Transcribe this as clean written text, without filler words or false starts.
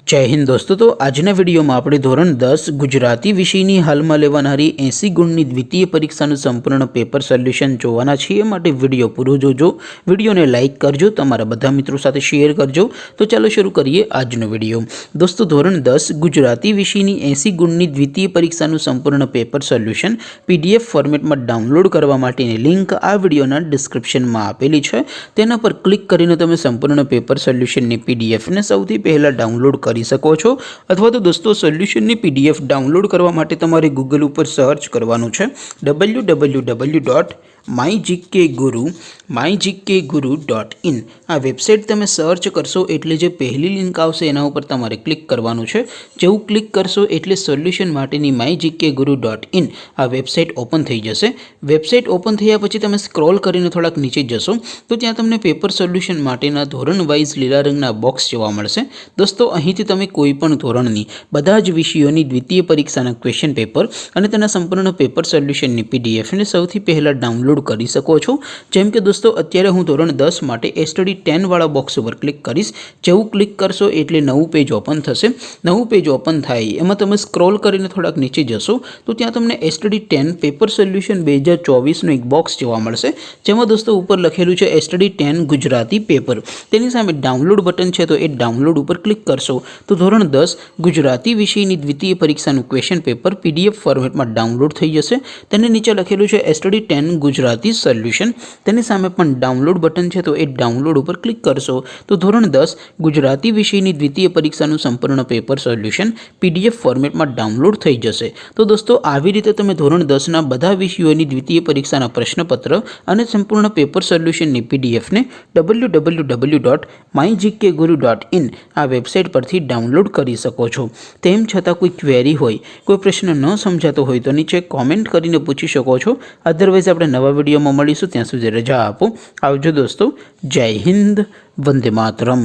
जय हिंद दोस्तों। तो आजना विडियो में આપણે ધોરણ 10 ગુજરાતી વિષયની હાલમાં લેવાનારી 80 ગુણની દ્વિતીય પરીક્ષાનું સંપૂર્ણ પેપર સોલ્યુશન જોવાના છીએ। માટે વિડિયો પૂરો જોજો, વિડિયોને લાઈક કરજો, તમારા બધા મિત્રો સાથે શેર કરજો। તો ચાલો શરૂ કરીએ આજનો વિડિયો। દોસ્તો ધોરણ 10 ગુજરાતી વિષયની 80 ગુણની દ્વિતીય પરીક્ષાનું સંપૂર્ણ પેપર સોલ્યુશન PDF ફોર્મેટમાં ડાઉનલોડ કરવા માટેની લિંક આ વિડિયોના ડિસ્ક્રિપ્શનમાં આપેલી છે। તેના પર ક્લિક કરીને તમે સંપૂર્ણ પેપર સોલ્યુશનની PDF ને સૌથી પહેલા ડાઉનલોડ કરી શકો છો। अथवा तो दोस्तों सोल्यूशन PDF डाउनलॉड करवा माटे तमारे गूगल पर सर्च करवानुं छे www.mygkguru.in। आ वेबसाइट तमे सर्च करशो एटले जे पहली लिंक आवशे एना उपर तमारे क्लिक करवानुं छे। जेवुं क्लिक करशो एटले सोल्यूशन माटेनी mygkguru.in आ वेबसाइट ओपन थई जशे। वेबसाइट ओपन थया पछी तमे स्क्रॉल करीने थोड़ाक नीचे जशो तो त्यां तमने पेपर सोल्यूशन माटेना धोरण वाइज लीला रंगना बॉक्स जोवा मळशे। दोस्तों અહીંથી તમે કોઈપણ ધોરણની બધા જ વિષયોની દ્વિતીય પરીક્ષાના ક્વેશ્ચન પેપર અને તેના સંપૂર્ણ પેપર સોલ્યુશનની PDF ને સૌથી પહેલા ડાઉનલોડ કરી શકો છો। જેમ કે દોસ્તો અત્યારે હું ધોરણ 10 માટે સ્ટડી 10 વાળા બોક્સ ઉપર ક્લિક કરીશ। જેવું ક્લિક કરશો એટલે નવું પેજ ઓપન થશે। નવું પેજ ઓપન થાય એમાં તમે સ્ક્રોલ કરીને થોડાક નીચે જશો તો ત્યાં તમને સ્ટડી 10 પેપર સોલ્યુશન 2024 નો એક બોક્સ જોવા મળશે। જેમાં દોસ્તો ઉપર લખેલું છે સ્ટડી 10 ગુજરાતી પેપર। તેની સામે ડાઉનલોડ બટન છે તો એ ડાઉનલોડ ઉપર क्लिक करशो तो धोरण 10 गुजराती विषयनी द्वितीय परीक्षाનું क्वेश्चन पेपर PDF फॉर्मेटમાં डाउनलॉड થઈ જશે। તેને નીચે લખેલું છે સ્ટડી 10 ગુજરાતી સોલ્યુશન। તેની સામે પણ ડાઉનલોડ બટન છે તો એ ડાઉનલોડ ઉપર ક્લિક કરશો તો ધોરણ 10 ગુજરાતી વિષયની દ્વિતીય પરીક્ષાનું સંપૂર્ણ પેપર સોલ્યુશન PDF ફોર્મેટમાં ડાઉનલોડ થઈ જશે। તો દોસ્તો આવી રીતે તમે ધોરણ 10 ના બધા વિષયોની દ્વિતીય પરીક્ષાના પ્રશ્નપત્ર અને સંપૂર્ણ પેપર સોલ્યુશનની PDF ને www.mygkguru.in आ वेबसाइट पर डाउनलॉड कर सको छो। तेम छतां कोई क्वेरी होय, कोई प्रश्न न समझातो होय तो नीचे कॉमेंट करीने पूछी शको छो। अदरवाइज आपणे नवा विडियो में मळीशुं, त्यां सुधी रजा आपो। आवजो दोस्तों। जय हिंद, वंदे मातरम।